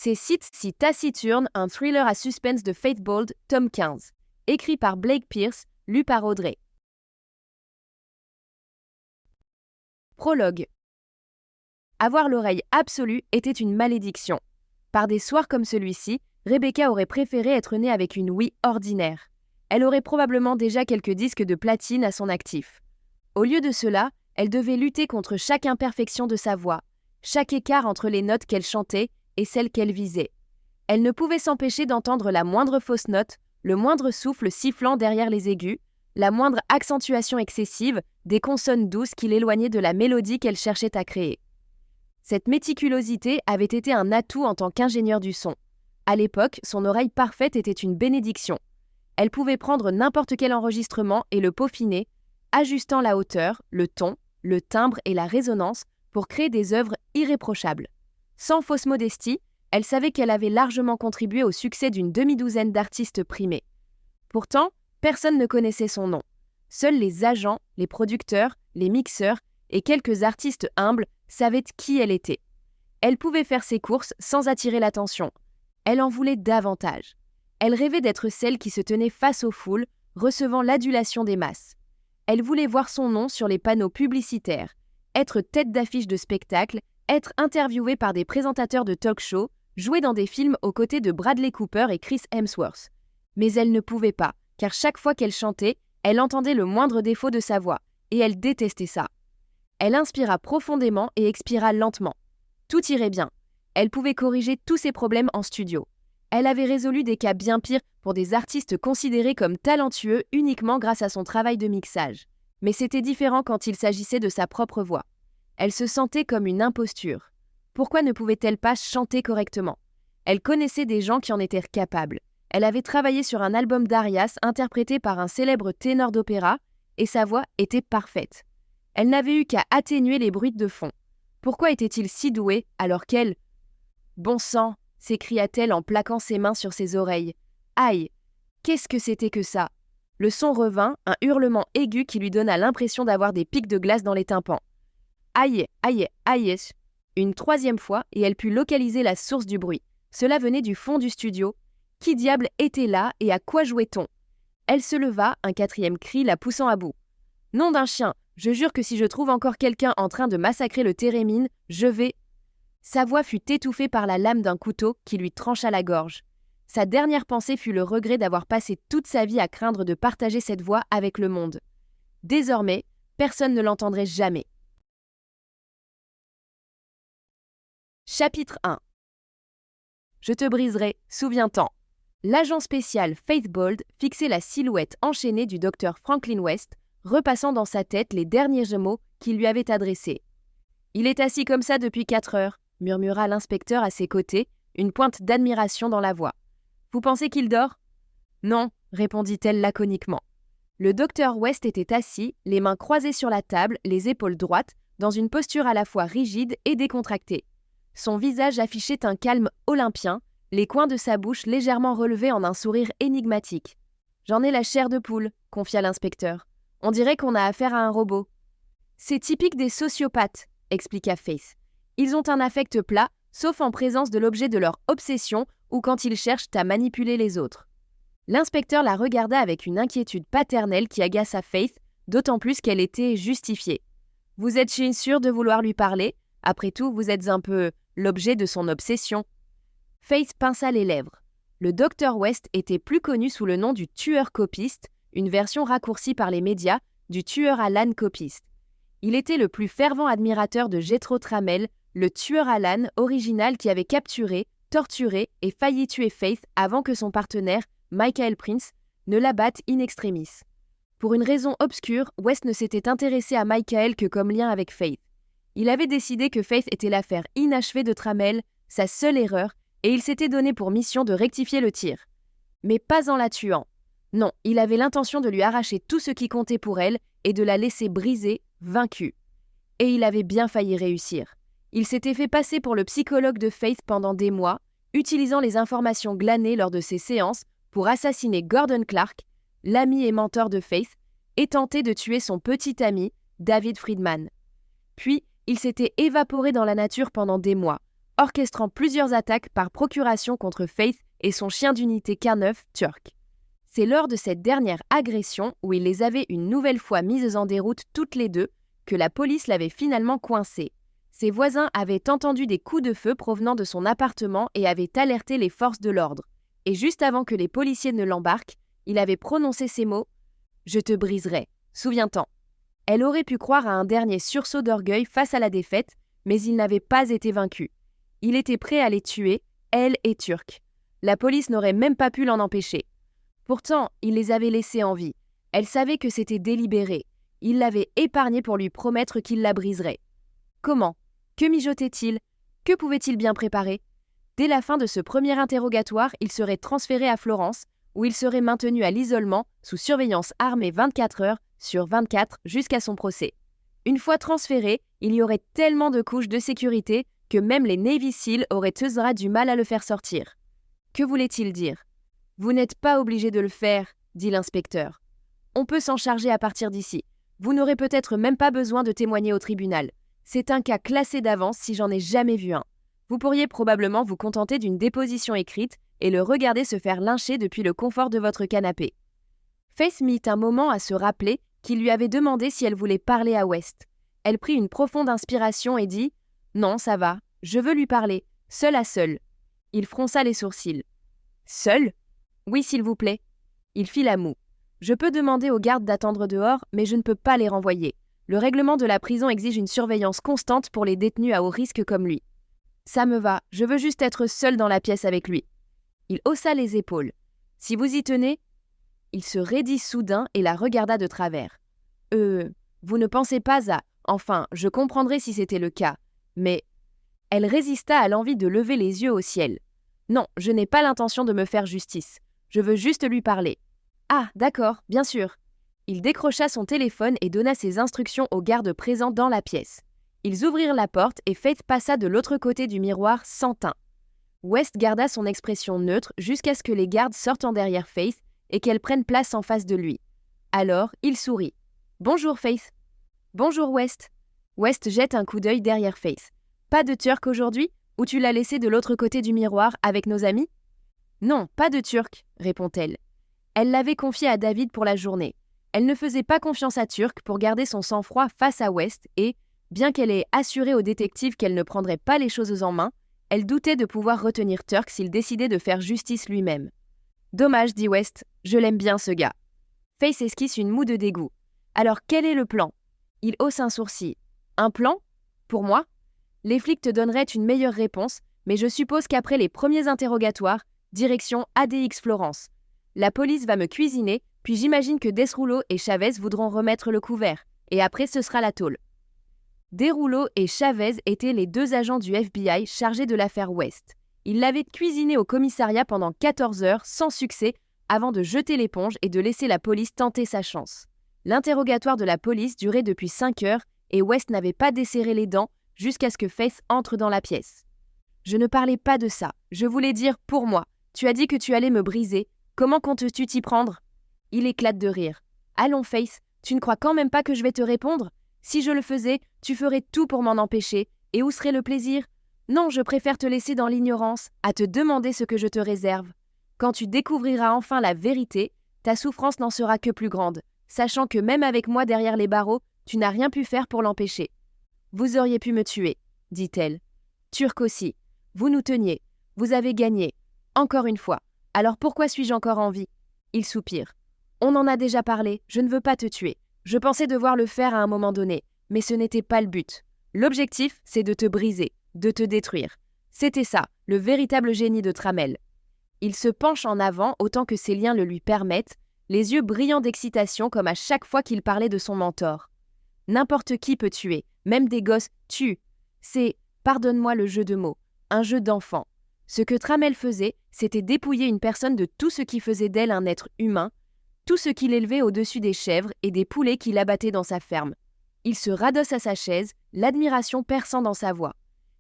C'est Si taciturne, un thriller à suspense de Faith Bold, tome 15. Écrit par Blake Pierce, lu par Audrey. Prologue. Avoir l'oreille absolue était une malédiction. Par des soirs comme celui-ci, Rebecca aurait préféré être née avec une ouïe ordinaire. Elle aurait probablement déjà quelques disques de platine à son actif. Au lieu de cela, elle devait lutter contre chaque imperfection de sa voix, chaque écart entre les notes qu'elle chantait et celles qu'elle visait. Elle ne pouvait s'empêcher d'entendre la moindre fausse note, le moindre souffle sifflant derrière les aigus, la moindre accentuation excessive des consonnes douces qui l'éloignaient de la mélodie qu'elle cherchait à créer. Cette méticulosité avait été un atout en tant qu'ingénieur du son. À l'époque, son oreille parfaite était une bénédiction. Elle pouvait prendre n'importe quel enregistrement et le peaufiner, ajustant la hauteur, le ton, le timbre et la résonance pour créer des œuvres irréprochables. Sans fausse modestie, elle savait qu'elle avait largement contribué au succès d'une demi-douzaine d'artistes primés. Pourtant, personne ne connaissait son nom. Seuls les agents, les producteurs, les mixeurs et quelques artistes humbles savaient qui elle était. Elle pouvait faire ses courses sans attirer l'attention. Elle en voulait davantage. Elle rêvait d'être celle qui se tenait face aux foules, recevant l'adulation des masses. Elle voulait voir son nom sur les panneaux publicitaires, être tête d'affiche de spectacle, être interviewée par des présentateurs de talk-show, jouer dans des films aux côtés de Bradley Cooper et Chris Hemsworth. Mais elle ne pouvait pas, car chaque fois qu'elle chantait, elle entendait le moindre défaut de sa voix, et elle détestait ça. Elle inspira profondément et expira lentement. Tout irait bien. Elle pouvait corriger tous ses problèmes en studio. Elle avait résolu des cas bien pires pour des artistes considérés comme talentueux uniquement grâce à son travail de mixage. Mais c'était différent quand il s'agissait de sa propre voix. Elle se sentait comme une imposture. Pourquoi ne pouvait-elle pas chanter correctement ? Elle connaissait des gens qui en étaient capables. Elle avait travaillé sur un album d'Arias interprété par un célèbre ténor d'opéra, et sa voix était parfaite. Elle n'avait eu qu'à atténuer les bruits de fond. Pourquoi était-il si doué alors qu'elle... Bon sang, s'écria-t-elle en plaquant ses mains sur ses oreilles. Aïe, qu'est-ce que c'était que ça ? Le son revint, un hurlement aigu qui lui donna l'impression d'avoir des pics de glace dans les tympans. Aïe, aïe, aïe. Une troisième fois, et elle put localiser la source du bruit. Cela venait du fond du studio. Qui diable était là et à quoi jouait-on ? Elle se leva, un quatrième cri la poussant à bout. Nom d'un chien, je jure que si je trouve encore quelqu'un en train de massacrer le térémine, je vais... Sa voix fut étouffée par la lame d'un couteau qui lui trancha la gorge. Sa dernière pensée fut le regret d'avoir passé toute sa vie à craindre de partager cette voix avec le monde. Désormais, personne ne l'entendrait jamais. Chapitre 1. Je te briserai, souviens-t'en. L'agent spécial Faith Bold fixait la silhouette enchaînée du docteur Franklin West, repassant dans sa tête les derniers mots qu'il lui avait adressés. « Il est assis comme ça depuis 4 heures », murmura l'inspecteur à ses côtés, une pointe d'admiration dans la voix. « Vous pensez qu'il dort ?»« Non », répondit-elle laconiquement. Le docteur West était assis, les mains croisées sur la table, les épaules droites, dans une posture à la fois rigide et décontractée. Son visage affichait un calme olympien, les coins de sa bouche légèrement relevés en un sourire énigmatique. « J'en ai la chair de poule », confia l'inspecteur. « On dirait qu'on a affaire à un robot. »« C'est typique des sociopathes », expliqua Faith. « Ils ont un affect plat, sauf en présence de l'objet de leur obsession ou quand ils cherchent à manipuler les autres. » L'inspecteur la regarda avec une inquiétude paternelle qui agaça Faith, d'autant plus qu'elle était justifiée. « Vous êtes sûre de vouloir lui parler ? Après tout, vous êtes un peu l'objet de son obsession. » Faith pinça les lèvres. Le docteur West était plus connu sous le nom du tueur copiste, une version raccourcie par les médias du tueur à l'âne copiste. Il était le plus fervent admirateur de Jethro Trammell, le tueur à l'âne original qui avait capturé, torturé et failli tuer Faith avant que son partenaire, Michael Prince, ne l'abatte in extremis. Pour une raison obscure, West ne s'était intéressé à Michael que comme lien avec Faith. Il avait décidé que Faith était l'affaire inachevée de Trammell, sa seule erreur, et il s'était donné pour mission de rectifier le tir. Mais pas en la tuant. Non, il avait l'intention de lui arracher tout ce qui comptait pour elle et de la laisser brisée, vaincue. Et il avait bien failli réussir. Il s'était fait passer pour le psychologue de Faith pendant des mois, utilisant les informations glanées lors de ses séances pour assassiner Gordon Clark, l'ami et mentor de Faith, et tenter de tuer son petit ami, David Friedman. Puis, il s'était évaporé dans la nature pendant des mois, orchestrant plusieurs attaques par procuration contre Faith et son chien d'unité K9, Turk. C'est lors de cette dernière agression, où il les avait une nouvelle fois mises en déroute toutes les deux, que la police l'avait finalement coincé. Ses voisins avaient entendu des coups de feu provenant de son appartement et avaient alerté les forces de l'ordre. Et juste avant que les policiers ne l'embarquent, il avait prononcé ces mots « Je te briserai, souviens-t'en ». Elle aurait pu croire à un dernier sursaut d'orgueil face à la défaite, mais il n'avait pas été vaincu. Il était prêt à les tuer, elle et Turk. La police n'aurait même pas pu l'en empêcher. Pourtant, il les avait laissés en vie. Elle savait que c'était délibéré. Il l'avait épargnée pour lui promettre qu'il la briserait. Comment ? Que mijotait-il ? Que pouvait-il bien préparer ? Dès la fin de ce premier interrogatoire, il serait transféré à Florence, où il serait maintenu à l'isolement, sous surveillance armée 24 heures sur 24 jusqu'à son procès. Une fois transféré, il y aurait tellement de couches de sécurité que même les Navy Seals auraient du mal à le faire sortir. Que voulait-il dire ? « Vous n'êtes pas obligé de le faire, » dit l'inspecteur. « On peut s'en charger à partir d'ici. Vous n'aurez peut-être même pas besoin de témoigner au tribunal. C'est un cas classé d'avance si j'en ai jamais vu un. Vous pourriez probablement vous contenter d'une déposition écrite et le regarder se faire lyncher depuis le confort de votre canapé. » Faith mit un moment à se rappeler qu'il lui avait demandé si elle voulait parler à West. Elle prit une profonde inspiration et dit « Non, ça va, je veux lui parler, seul à seul. » Il fronça les sourcils. « Seul ? Oui, s'il vous plaît. » Il fit la moue. « Je peux demander aux gardes d'attendre dehors, mais je ne peux pas les renvoyer. Le règlement de la prison exige une surveillance constante pour les détenus à haut risque comme lui. »« Ça me va, je veux juste être seul dans la pièce avec lui. » Il haussa les épaules. « Si vous y tenez… » Il se raidit soudain et la regarda de travers. « Vous ne pensez pas à… Enfin, je comprendrais si c'était le cas. Mais… » Elle résista à l'envie de lever les yeux au ciel. « Non, je n'ai pas l'intention de me faire justice. Je veux juste lui parler. »« Ah, d'accord, bien sûr. » Il décrocha son téléphone et donna ses instructions aux gardes présents dans la pièce. Ils ouvrirent la porte et Faith passa de l'autre côté du miroir sans teint. West garda son expression neutre jusqu'à ce que les gardes sortent en derrière Faith et qu'elle prenne place en face de lui. Alors, il sourit. « Bonjour, Faith. »« Bonjour, West. » West jette un coup d'œil derrière Faith. « Pas de Turc aujourd'hui ? Ou tu l'as laissé de l'autre côté du miroir avec nos amis ? » « Non, pas de Turc, » répond-elle. Elle l'avait confié à David pour la journée. Elle ne faisait pas confiance à Turc pour garder son sang-froid face à West et, bien qu'elle ait assuré au détective qu'elle ne prendrait pas les choses en main, elle doutait de pouvoir retenir Turc s'il décidait de faire justice lui-même. « Dommage, dit West, je l'aime bien ce gars. » Faith esquisse une moue de dégoût. « Alors quel est le plan ?» Il hausse un sourcil. « Un plan ? Pour moi ? Les flics te donneraient une meilleure réponse, mais je suppose qu'après les premiers interrogatoires, direction ADX Florence. La police va me cuisiner, puis j'imagine que Desrouleau et Chavez voudront remettre le couvert, et après ce sera la tôle. » Desrouleau et Chavez étaient les deux agents du FBI chargés de l'affaire West. Ils l'avaient cuisiné au commissariat pendant 14 heures, sans succès, avant de jeter l'éponge et de laisser la police tenter sa chance. L'interrogatoire de la police durait depuis 5 heures, et West n'avait pas desserré les dents jusqu'à ce que Faith entre dans la pièce. « Je ne parlais pas de ça, je voulais dire pour moi. Tu as dit que tu allais me briser. Comment comptes-tu t'y prendre ?» Il éclate de rire. « Allons, Faith, tu ne crois quand même pas que je vais te répondre ? Si je le faisais, tu ferais tout pour m'en empêcher. Et où serait le plaisir ? Non, je préfère te laisser dans l'ignorance, à te demander ce que je te réserve. Quand tu découvriras enfin la vérité, ta souffrance n'en sera que plus grande, sachant que même avec moi derrière les barreaux, tu n'as rien pu faire pour l'empêcher. »« Vous auriez pu me tuer, » dit-elle. « Turc aussi. Vous nous teniez. Vous avez gagné. Encore une fois. Alors pourquoi suis-je encore en vie ? » Il soupire. « On en a déjà parlé, je ne veux pas te tuer. Je pensais devoir le faire à un moment donné, mais ce n'était pas le but. L'objectif, c'est de te briser, de te détruire. C'était ça, le véritable génie de Tramel. » Il se penche en avant autant que ses liens le lui permettent, les yeux brillants d'excitation comme à chaque fois qu'il parlait de son mentor. « N'importe qui peut tuer, même des gosses tuent. C'est, pardonne-moi le jeu de mots, un jeu d'enfant. Ce que Tramel faisait, c'était dépouiller une personne de tout ce qui faisait d'elle un être humain, tout ce qu'il élevait au-dessus des chèvres et des poulets qu'il abattait dans sa ferme. Il se radosse à sa chaise, l'admiration perçant dans sa voix.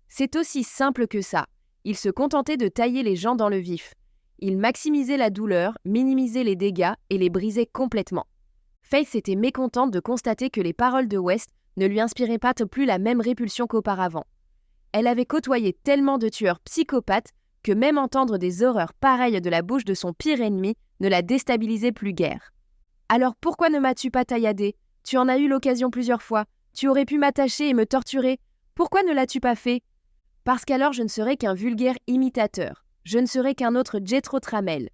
C'est aussi simple que ça. Il se contentait de tailler les gens dans le vif. Il maximisait la douleur, minimisait les dégâts et les brisait complètement. Faith était mécontente de constater que les paroles de West ne lui inspiraient pas plus la même répulsion qu'auparavant. Elle avait côtoyé tellement de tueurs psychopathes que même entendre des horreurs pareilles de la bouche de son pire ennemi ne la déstabilisait plus guère. « Alors pourquoi ne m'as-tu pas tailladé ? Tu en as eu l'occasion plusieurs fois. Tu aurais pu m'attacher et me torturer. Pourquoi ne l'as-tu pas fait ? Parce qu'alors je ne serais qu'un vulgaire imitateur. Je ne serais qu'un autre Jethro Trammell.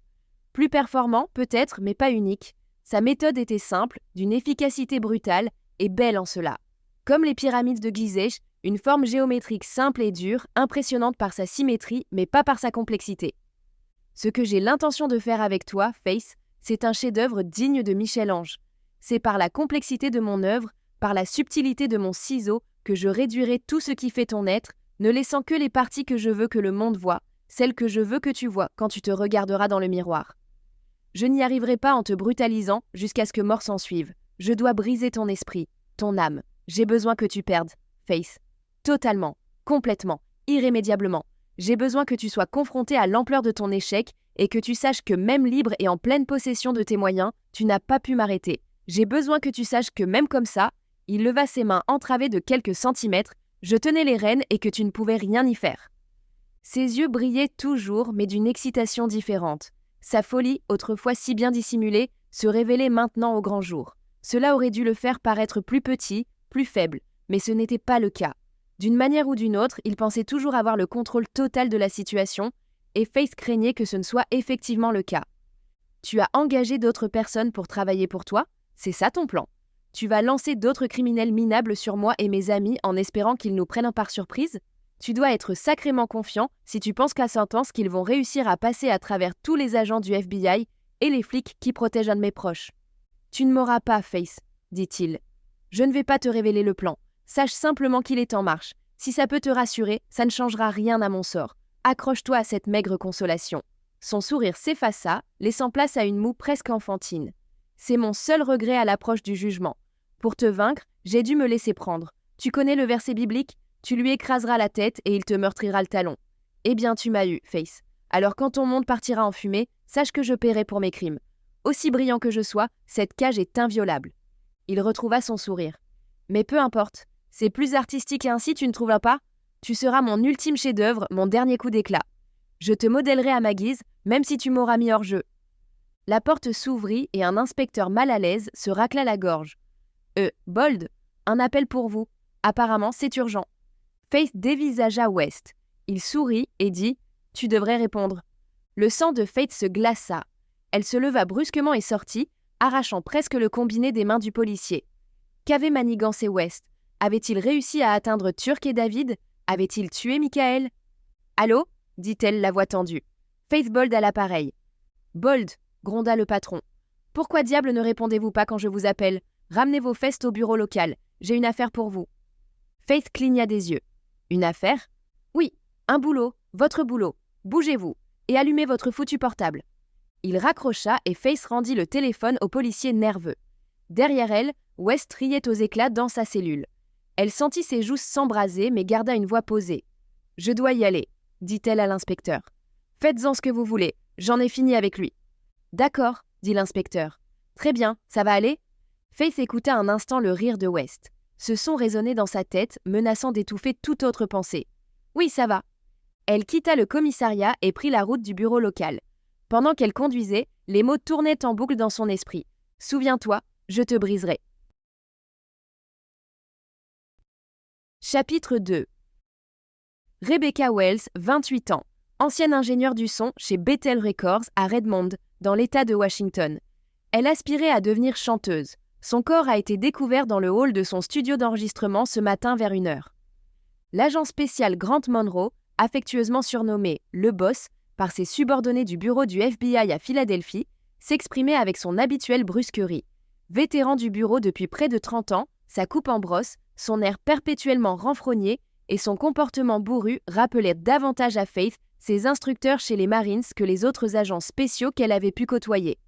Plus performant, peut-être, mais pas unique. Sa méthode était simple, d'une efficacité brutale, et belle en cela. Comme les pyramides de Gizeh, une forme géométrique simple et dure, impressionnante par sa symétrie, mais pas par sa complexité. Ce que j'ai l'intention de faire avec toi, Faith, c'est un chef-d'œuvre digne de Michel-Ange. C'est par la complexité de mon œuvre, par la subtilité de mon ciseau, que je réduirai tout ce qui fait ton être, ne laissant que les parties que je veux que le monde voie, celles que je veux que tu vois quand tu te regarderas dans le miroir. Je n'y arriverai pas en te brutalisant jusqu'à ce que mort s'en suive. Je dois briser ton esprit, ton âme. J'ai besoin que tu perdes, Faith. Totalement, complètement, irrémédiablement. J'ai besoin que tu sois confronté à l'ampleur de ton échec et que tu saches que même libre et en pleine possession de tes moyens, tu n'as pas pu m'arrêter. J'ai besoin que tu saches que même comme ça, il leva ses mains entravées de quelques centimètres, je tenais les rênes et que tu ne pouvais rien y faire. Ses yeux brillaient toujours, mais d'une excitation différente. Sa folie, autrefois si bien dissimulée, se révélait maintenant au grand jour. Cela aurait dû le faire paraître plus petit, plus faible, mais ce n'était pas le cas. D'une manière ou d'une autre, il pensait toujours avoir le contrôle total de la situation, et Faith craignait que ce ne soit effectivement le cas. Tu as engagé d'autres personnes pour travailler pour toi ? C'est ça ton plan. Tu vas lancer d'autres criminels minables sur moi et mes amis en espérant qu'ils nous prennent par surprise ? Tu dois être sacrément confiant si tu penses qu'à sentence qu'ils vont réussir à passer à travers tous les agents du FBI et les flics qui protègent un de mes proches. Tu ne m'auras pas, Faith, dit-il. Je ne vais pas te révéler le plan. Sache simplement qu'il est en marche. Si ça peut te rassurer, ça ne changera rien à mon sort. Accroche-toi à cette maigre consolation. Son sourire s'effaça, laissant place à une moue presque enfantine. C'est mon seul regret à l'approche du jugement. Pour te vaincre, j'ai dû me laisser prendre. Tu connais le verset biblique ? Tu lui écraseras la tête et il te meurtrira le talon. Eh bien, tu m'as eu, Faith. Alors quand ton monde partira en fumée, sache que je paierai pour mes crimes. Aussi brillant que je sois, cette cage est inviolable. Il retrouva son sourire. Mais peu importe, c'est plus artistique ainsi, tu ne trouves pas ? Tu seras mon ultime chef-d'œuvre, mon dernier coup d'éclat. Je te modèlerai à ma guise, même si tu m'auras mis hors jeu. La porte s'ouvrit et un inspecteur mal à l'aise se racla la gorge. Bold, un appel pour vous. Apparemment, c'est urgent. Faith dévisagea West. Il sourit et dit « Tu devrais répondre ». Le sang de Faith se glaça. Elle se leva brusquement et sortit, arrachant presque le combiné des mains du policier. Qu'avait manigancé West ? Avait-il réussi à atteindre Turk et David ? Avait-il tué Michael ? « Allô » dit-elle, la voix tendue. Faith Bold à l'appareil. « Bold » gronda le patron. « Pourquoi diable ne répondez-vous pas quand je vous appelle ? Ramenez vos festes au bureau local. J'ai une affaire pour vous. » Faith cligna des yeux. « Une affaire ? Oui, un boulot, votre boulot. Bougez-vous et allumez votre foutu portable. » Il raccrocha et Faith rendit le téléphone au policier nerveux. Derrière elle, West riait aux éclats dans sa cellule. Elle sentit ses joues s'embraser mais garda une voix posée. « Je dois y aller, » dit-elle à l'inspecteur. « Faites-en ce que vous voulez, j'en ai fini avec lui. »« D'accord, » dit l'inspecteur. « Très bien, ça va aller ?» Faith écouta un instant le rire de West. Ce son résonnait dans sa tête, menaçant d'étouffer toute autre pensée. « Oui, ça va. » Elle quitta le commissariat et prit la route du bureau local. Pendant qu'elle conduisait, les mots tournaient en boucle dans son esprit. « Souviens-toi, je te briserai. » Chapitre 2. Rebecca Wells, 28 ans, ancienne ingénieure du son chez Bethel Records à Redmond, dans l'État de Washington. Elle aspirait à devenir chanteuse. Son corps a été découvert dans le hall de son studio d'enregistrement ce matin vers 1h. L'agent spécial Grant Monroe, affectueusement surnommé « Le Boss » par ses subordonnés du bureau du FBI à Philadelphie, s'exprimait avec son habituelle brusquerie. Vétéran du bureau depuis près de 30 ans, sa coupe en brosse, son air perpétuellement renfrogné et son comportement bourru rappelaient davantage à Faith ses instructeurs chez les Marines que les autres agents spéciaux qu'elle avait pu côtoyer.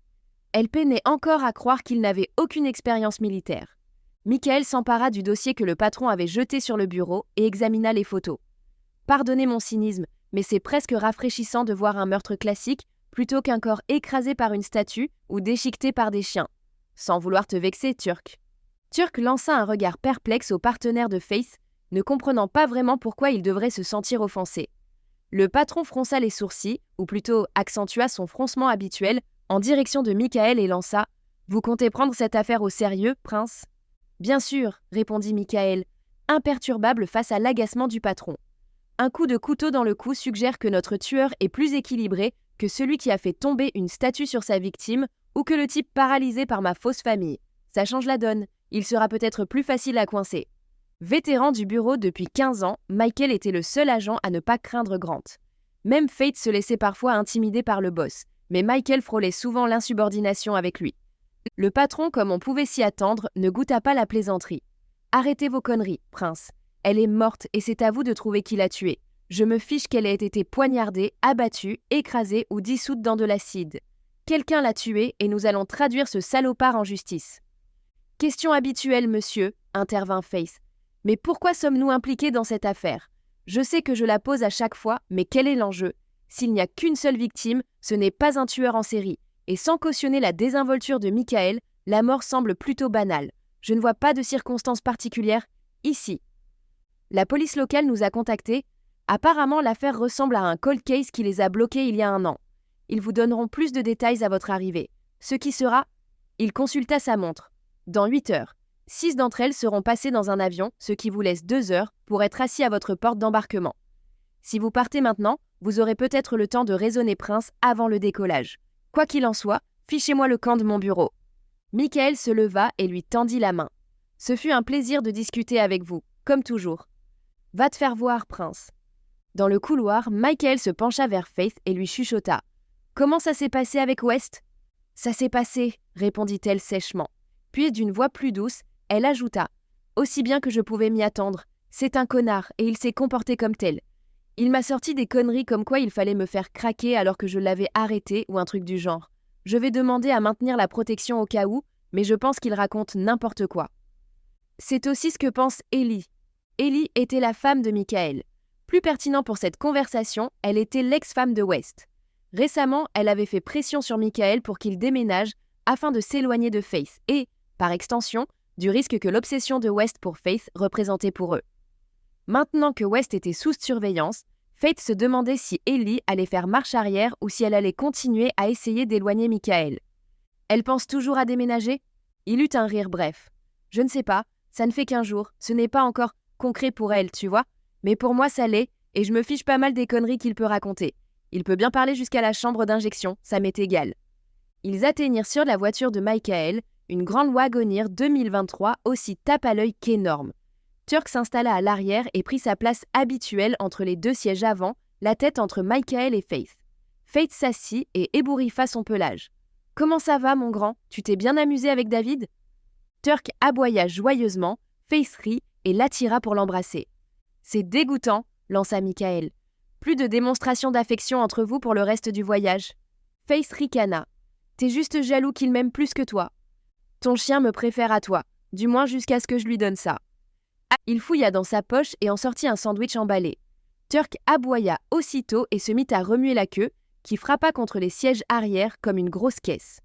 Elle peinait encore à croire qu'il n'avait aucune expérience militaire. Michael s'empara du dossier que le patron avait jeté sur le bureau et examina les photos. « Pardonnez mon cynisme, mais c'est presque rafraîchissant de voir un meurtre classique plutôt qu'un corps écrasé par une statue ou déchiqueté par des chiens. Sans vouloir te vexer, Turk. » Turk lança un regard perplexe au partenaire de Faith, ne comprenant pas vraiment pourquoi il devrait se sentir offensé. Le patron fronça les sourcils, ou plutôt accentua son froncement habituel, en direction de Michael et lança « Vous comptez prendre cette affaire au sérieux, prince ?» « Bien sûr, » répondit Michael, imperturbable face à l'agacement du patron. Un coup de couteau dans le cou suggère que notre tueur est plus équilibré que celui qui a fait tomber une statue sur sa victime ou que le type paralysé par ma fausse famille. Ça change la donne, il sera peut-être plus facile à coincer. Vétéran du bureau depuis 15 ans, Michael était le seul agent à ne pas craindre Grant. Même Faith se laissait parfois intimider par le boss, mais Michael frôlait souvent l'insubordination avec lui. Le patron, comme on pouvait s'y attendre, ne goûta pas la plaisanterie. « Arrêtez vos conneries, prince. Elle est morte et c'est à vous de trouver qui l'a tuée. Je me fiche qu'elle ait été poignardée, abattue, écrasée ou dissoute dans de l'acide. Quelqu'un l'a tuée et nous allons traduire ce salopard en justice. » « Question habituelle, monsieur, » intervint Faith. « Mais pourquoi sommes-nous impliqués dans cette affaire ? Je sais que je la pose à chaque fois, mais quel est l'enjeu ? S'il n'y a qu'une seule victime, ce n'est pas un tueur en série. Et sans cautionner la désinvolture de Michael, la mort semble plutôt banale. Je ne vois pas de circonstances particulières ici. La police locale nous a contactés. Apparemment, l'affaire ressemble à un cold case qui les a bloqués il y a 1 an. Ils vous donneront plus de détails à votre arrivée. Ce qui sera... Il consulta sa montre. Dans 8 heures. 6 d'entre elles seront passées dans un avion, ce qui vous laisse 2 heures pour être assis à votre porte d'embarquement. Si vous partez maintenant, vous aurez peut-être le temps de raisonner Prince avant le décollage. Quoi qu'il en soit, fichez-moi le camp de mon bureau. Michael se leva et lui tendit la main. Ce fut un plaisir de discuter avec vous, comme toujours. Va te faire voir, Prince. Dans le couloir, Michael se pencha vers Faith et lui chuchota. Comment ça s'est passé avec West ? Ça s'est passé, répondit-elle sèchement. Puis d'une voix plus douce, elle ajouta. Aussi bien que je pouvais m'y attendre. C'est un connard et il s'est comporté comme tel. Il m'a sorti des conneries comme quoi il fallait me faire craquer alors que je l'avais arrêté ou un truc du genre. Je vais demander à maintenir la protection au cas où, mais je pense qu'il raconte n'importe quoi. C'est aussi ce que pense Ellie. Ellie était la femme de Michael. Plus pertinent pour cette conversation, elle était l'ex-femme de West. Récemment, elle avait fait pression sur Michael pour qu'il déménage afin de s'éloigner de Faith et, par extension, du risque que l'obsession de West pour Faith représentait pour eux. Maintenant que West était sous surveillance, Faith se demandait si Ellie allait faire marche arrière ou si elle allait continuer à essayer d'éloigner Michael. Elle pense toujours à déménager ? Il eut un rire bref. Je ne sais pas, ça ne fait qu'1 jour, ce n'est pas encore concret pour elle, tu vois, mais pour moi ça l'est, et je me fiche pas mal des conneries qu'il peut raconter. Il peut bien parler jusqu'à la chambre d'injection, ça m'est égal. Ils atteignirent sur la voiture de Michael, une grande Wagoneer 2023 aussi tape à l'œil qu'énorme. Turk s'installa à l'arrière et prit sa place habituelle entre les 2 sièges avant, la tête entre Michael et Faith. Faith s'assit et ébouriffa son pelage. « Comment ça va, mon grand ? Tu t'es bien amusé avec David ?» Turk aboya joyeusement, Faith rit et l'attira pour l'embrasser. « C'est dégoûtant, » lança Michael. « Plus de démonstration d'affection entre vous pour le reste du voyage. » Faith ricana. « T'es juste jaloux qu'il m'aime plus que toi. Ton chien me préfère à toi, du moins jusqu'à ce que je lui donne ça. » Il fouilla dans sa poche et en sortit un sandwich emballé. Turk aboya aussitôt et se mit à remuer la queue, qui frappa contre les sièges arrière comme une grosse caisse.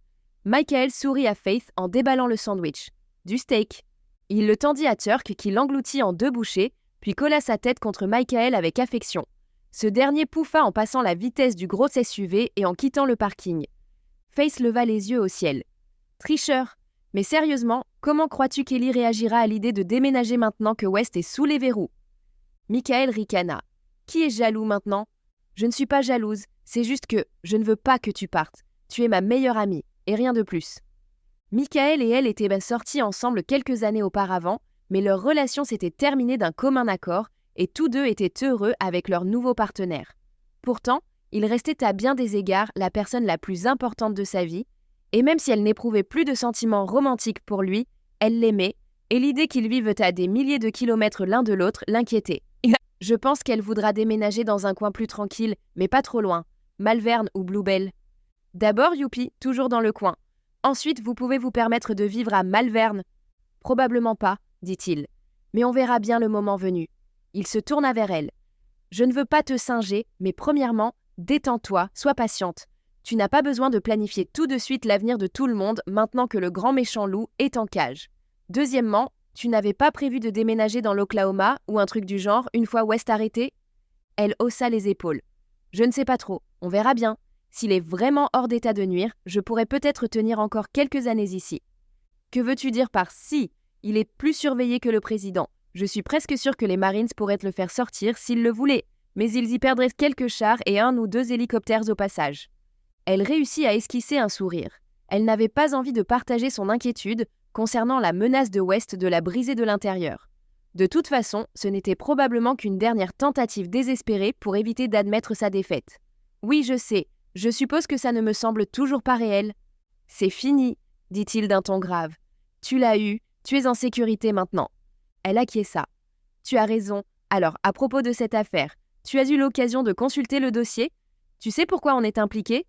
Michael sourit à Faith en déballant le sandwich. Du steak. Il le tendit à Turk qui l'engloutit en 2 bouchées, puis colla sa tête contre Michael avec affection. Ce dernier pouffa en passant la vitesse du gros SUV et en quittant le parking. Faith leva les yeux au ciel. Tricheur. Mais sérieusement, comment crois-tu qu'Ellie réagira à l'idée de déménager maintenant que West est sous les verrous ? Michael ricana. Qui est jaloux maintenant ? Je ne suis pas jalouse, c'est juste que je ne veux pas que tu partes. Tu es ma meilleure amie, et rien de plus. Michael et elle étaient sortis ensemble quelques années auparavant, mais leur relation s'était terminée d'un commun accord, et tous 2 étaient heureux avec leur nouveau partenaire. Pourtant, il restait à bien des égards la personne la plus importante de sa vie, et même si elle n'éprouvait plus de sentiments romantiques pour lui, elle l'aimait, et l'idée qu'ils vivent à des milliers de kilomètres l'un de l'autre l'inquiétait. Je pense qu'elle voudra déménager dans un coin plus tranquille, mais pas trop loin, Malvern ou Bluebell. D'abord, youpi, toujours dans le coin. Ensuite, vous pouvez vous permettre de vivre à Malvern. Probablement pas, dit-il. Mais on verra bien le moment venu. Il se tourna vers elle. Je ne veux pas te singer, mais premièrement, détends-toi, sois patiente. Tu n'as pas besoin de planifier tout de suite l'avenir de tout le monde maintenant que le grand méchant loup est en cage. Deuxièmement, Tu n'avais pas prévu de déménager dans l'Oklahoma ou un truc du genre une fois West arrêté? Elle haussa les épaules. Je ne sais pas trop, on verra bien. S'il est vraiment hors d'état de nuire, je pourrais peut-être tenir encore quelques années ici. Que veux-tu dire par si? Il est plus surveillé que le président. Je suis presque sûre que les Marines pourraient le faire sortir s'ils le voulaient, mais ils y perdraient quelques chars et 1 ou 2 hélicoptères au passage. Elle réussit à esquisser un sourire. Elle n'avait pas envie de partager son inquiétude concernant la menace de West de la briser de l'intérieur. De toute façon, ce n'était probablement qu'une dernière tentative désespérée pour éviter d'admettre sa défaite. Oui, je sais, je suppose que ça ne me semble toujours pas réel. C'est fini, dit-il d'un ton grave. Tu l'as eu, tu es en sécurité maintenant. Elle acquiesça. Tu as raison. Alors, à propos de cette affaire, tu as eu l'occasion de consulter le dossier? Tu sais pourquoi on est impliqué?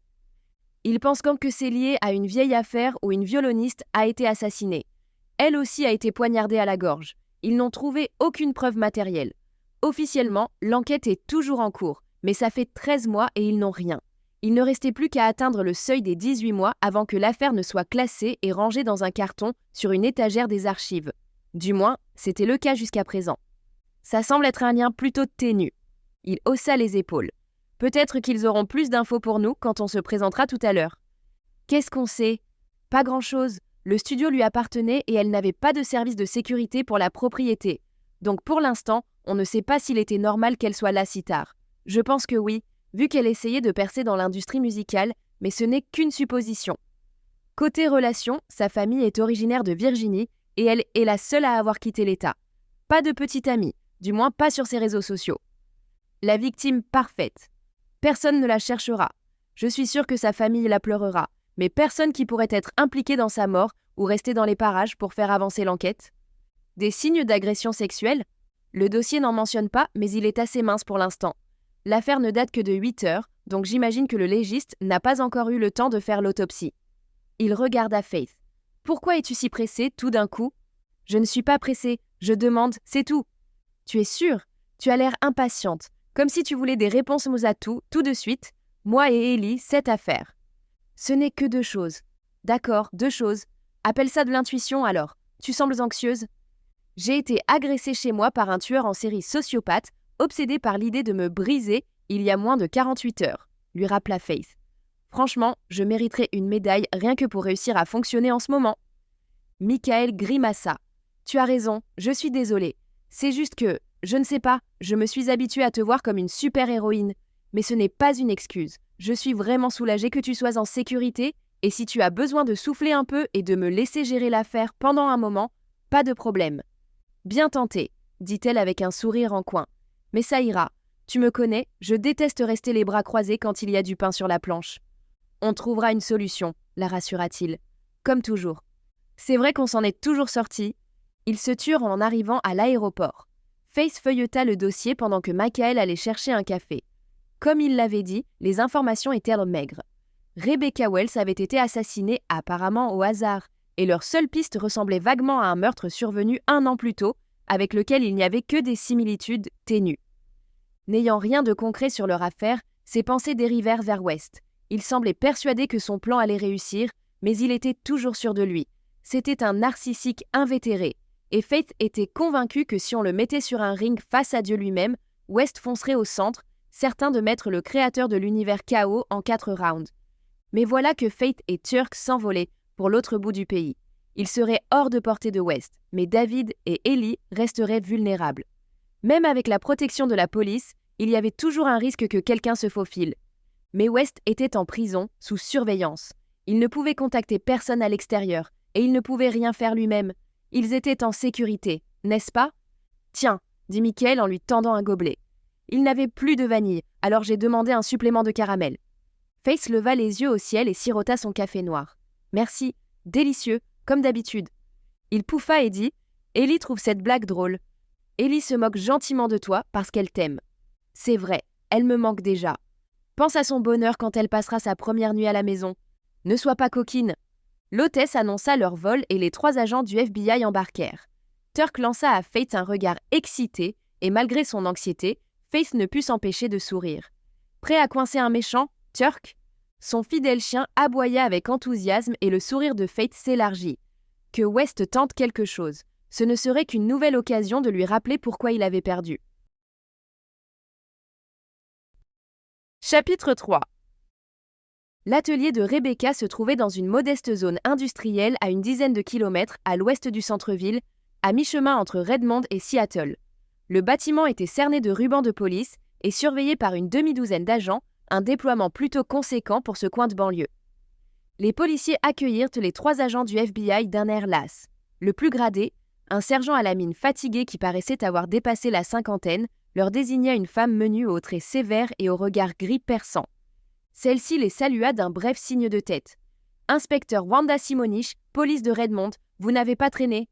Il pense comme que c'est lié à une vieille affaire où une violoniste a été assassinée. Elle aussi a été poignardée à la gorge. Ils n'ont trouvé aucune preuve matérielle. Officiellement, l'enquête est toujours en cours, mais ça fait 13 mois et ils n'ont rien. Il ne restait plus qu'à atteindre le seuil des 18 mois avant que l'affaire ne soit classée et rangée dans un carton sur une étagère des archives. Du moins, c'était le cas jusqu'à présent. Ça semble être un lien plutôt ténu. Il haussa les épaules. Peut-être qu'ils auront plus d'infos pour nous quand on se présentera tout à l'heure. Qu'est-ce qu'on sait? Pas grand-chose. Le studio lui appartenait et elle n'avait pas de service de sécurité pour la propriété. Donc pour l'instant, on ne sait pas s'il était normal qu'elle soit là si tard. Je pense que oui, vu qu'elle essayait de percer dans l'industrie musicale, mais ce n'est qu'une supposition. Côté relations, sa famille est originaire de Virginie et elle est la seule à avoir quitté l'État. Pas de petite amie, du moins pas sur ses réseaux sociaux. La victime parfaite. Personne ne la cherchera. Je suis sûre que sa famille la pleurera, mais personne qui pourrait être impliqué dans sa mort ou rester dans les parages pour faire avancer l'enquête. Des signes d'agression sexuelle? Le dossier n'en mentionne pas, mais il est assez mince pour l'instant. L'affaire ne date que de 8 heures, donc j'imagine que le légiste n'a pas encore eu le temps de faire l'autopsie. Il regarda Faith. « Pourquoi es-tu si pressée, tout d'un coup ?»« Je ne suis pas pressée, je demande, c'est tout. »« Tu es sûre? Tu as l'air impatiente, comme si tu voulais des réponses à tout de suite. Moi et Ellie, cette affaire. »« Ce n'est que 2 choses. »« D'accord, 2 choses. Appelle ça de l'intuition alors. Tu sembles anxieuse. »« J'ai été agressée chez moi par un tueur en série sociopathe, obsédé par l'idée de me briser il y a moins de 48 heures, lui rappela Faith. Franchement, je mériterais une médaille rien que pour réussir à fonctionner en ce moment. Michael grimaça. Tu as raison, je suis désolée. C'est juste que, je ne sais pas, je me suis habituée à te voir comme une super-héroïne. Mais ce n'est pas une excuse. Je suis vraiment soulagée que tu sois en sécurité et si tu as besoin de souffler un peu et de me laisser gérer l'affaire pendant un moment, pas de problème. Bien tenté, dit-elle avec un sourire en coin. Mais ça ira. Tu me connais, je déteste rester les bras croisés quand il y a du pain sur la planche. On trouvera une solution, la rassura-t-il. Comme toujours. C'est vrai qu'on s'en est toujours sortis. Ils se turent en arrivant à l'aéroport. Faith feuilleta le dossier pendant que Michael allait chercher un café. Comme il l'avait dit, les informations étaient maigres. Rebecca Wells avait été assassinée apparemment au hasard, et leur seule piste ressemblait vaguement à un meurtre survenu 1 an plus tôt, avec lequel il n'y avait que des similitudes ténues. N'ayant rien de concret sur leur affaire, ses pensées dérivèrent vers West. Il semblait persuadé que son plan allait réussir, mais il était toujours sûr de lui. C'était un narcissique invétéré, et Faith était convaincue que si on le mettait sur un ring face à Dieu lui-même, West foncerait au centre, certain de mettre le créateur de l'univers KO en 4 rounds. Mais voilà que Faith et Turk s'envolaient pour l'autre bout du pays. Ils seraient hors de portée de West, mais David et Ellie resteraient vulnérables. Même avec la protection de la police, il y avait toujours un risque que quelqu'un se faufile. Mais West était en prison, sous surveillance. Il ne pouvait contacter personne à l'extérieur, et il ne pouvait rien faire lui-même. Ils étaient en sécurité, n'est-ce pas? Tiens, dit Michael en lui tendant un gobelet. Il n'avait plus de vanille, alors j'ai demandé un supplément de caramel. Faith leva les yeux au ciel et sirota son café noir. Merci, délicieux, comme d'habitude. Il pouffa et dit « Ellie trouve cette blague drôle. Ellie se moque gentiment de toi parce qu'elle t'aime. C'est vrai, elle me manque déjà. Pense à son bonheur quand elle passera sa première nuit à la maison. Ne sois pas coquine. » L'hôtesse annonça leur vol et les 3 agents du FBI embarquèrent. Turk lança à Faith un regard excité et malgré son anxiété, Faith ne put s'empêcher de sourire. Prêt à coincer un méchant, Turk? Son fidèle chien aboya avec enthousiasme et le sourire de Faith s'élargit. Que West tente quelque chose. Ce ne serait qu'une nouvelle occasion de lui rappeler pourquoi il avait perdu. Chapitre 3. L'atelier de Rebecca se trouvait dans une modeste zone industrielle à une dizaine de kilomètres à l'ouest du centre-ville, à mi-chemin entre Redmond et Seattle. Le bâtiment était cerné de rubans de police et surveillé par une demi-douzaine d'agents, un déploiement plutôt conséquent pour ce coin de banlieue. Les policiers accueillirent les 3 agents du FBI d'un air las. Le plus gradé, un sergent à la mine fatiguée qui paraissait avoir dépassé la cinquantaine, leur désigna une femme menue aux traits sévères et au regard gris perçant. Celle-ci les salua d'un bref signe de tête. « Inspecteur Wanda Simonich, police de Redmond, vous n'avez pas traîné ?»«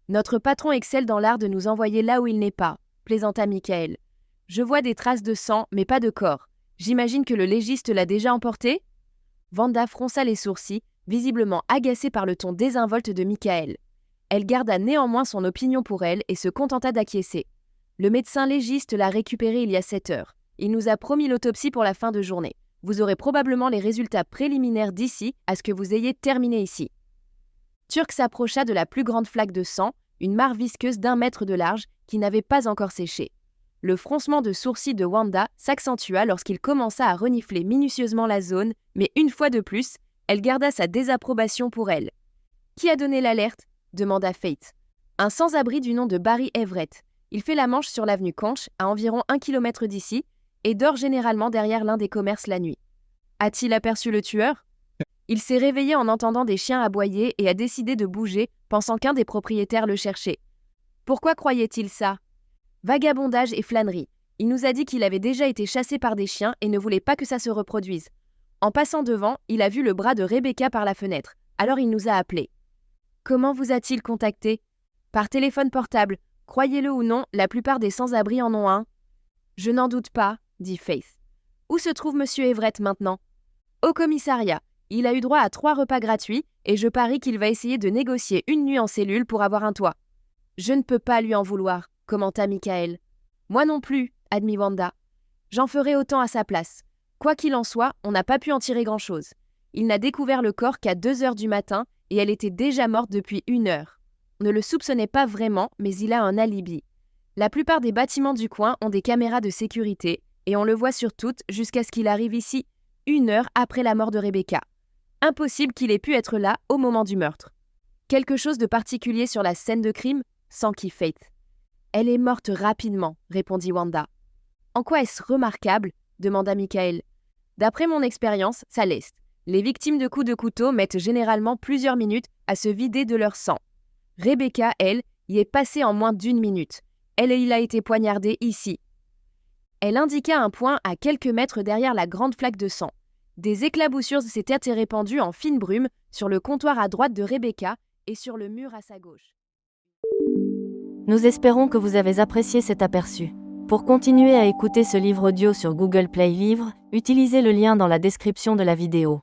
Notre patron excelle dans l'art de nous envoyer là où il n'est pas, » plaisanta Michael. « Je vois des traces de sang, mais pas de corps. J'imagine que le légiste l'a déjà emporté ?» Wanda fronça les sourcils, visiblement agacée par le ton désinvolte de Michael. Elle garda néanmoins son opinion pour elle et se contenta d'acquiescer. « Le médecin légiste l'a récupéré il y a 7 heures. Il nous a promis l'autopsie pour la fin de journée. Vous aurez probablement les résultats préliminaires d'ici à ce que vous ayez terminé ici. » Turk s'approcha de la plus grande flaque de sang, une mare visqueuse d'1 mètre de large qui n'avait pas encore séché. Le froncement de sourcils de Wanda s'accentua lorsqu'il commença à renifler minutieusement la zone, mais une fois de plus, elle garda sa désapprobation pour elle. « Qui a donné l'alerte ?» demanda Faith. « Un sans-abri du nom de Barry Everett. Il fait la manche sur l'avenue Conch, à environ 1 kilomètre d'ici, et dort généralement derrière l'un des commerces la nuit. A-t-il aperçu le tueur ? Il s'est réveillé en entendant des chiens aboyer et a décidé de bouger, pensant qu'un des propriétaires le cherchait. Pourquoi croyait-il ça ? Vagabondage et flânerie. Il nous a dit qu'il avait déjà été chassé par des chiens et ne voulait pas que ça se reproduise. En passant devant, il a vu le bras de Rebecca par la fenêtre, alors il nous a appelés. Comment vous a-t-il contacté ? Par téléphone portable. Croyez-le ou non, la plupart des sans-abri en ont un. Je n'en doute pas, dit Faith. Où se trouve Monsieur Everett maintenant ? Au commissariat. Il a eu droit à 3 repas gratuits et je parie qu'il va essayer de négocier une nuit en cellule pour avoir un toit. Je ne peux pas lui en vouloir, commenta Michael. Moi non plus, admit Wanda. J'en ferai autant à sa place. Quoi qu'il en soit, on n'a pas pu en tirer grand-chose. Il n'a découvert le corps qu'à 2 heures du matin et elle était déjà morte depuis 1 heure. On ne le soupçonnait pas vraiment, mais il a un alibi. La plupart des bâtiments du coin ont des caméras de sécurité et on le voit sur toutes jusqu'à ce qu'il arrive ici, 1 heure après la mort de Rebecca. Impossible qu'il ait pu être là au moment du meurtre. Quelque chose de particulier sur la scène de crime ? S'enquit Faith. Elle est morte rapidement, répondit Wanda. En quoi est-ce remarquable ? Demanda Michael. D'après mon expérience, ça l'est. Les victimes de coups de couteau mettent généralement plusieurs minutes à se vider de leur sang. Rebecca, elle, y est passée en moins d'1 minute. Il a été poignardé ici. Elle indiqua un point à quelques mètres derrière la grande flaque de sang. Des éclaboussures s'étaient répandues en fine brume sur le comptoir à droite de Rebecca et sur le mur à sa gauche. Nous espérons que vous avez apprécié cet aperçu. Pour continuer à écouter ce livre audio sur Google Play Livres, utilisez le lien dans la description de la vidéo.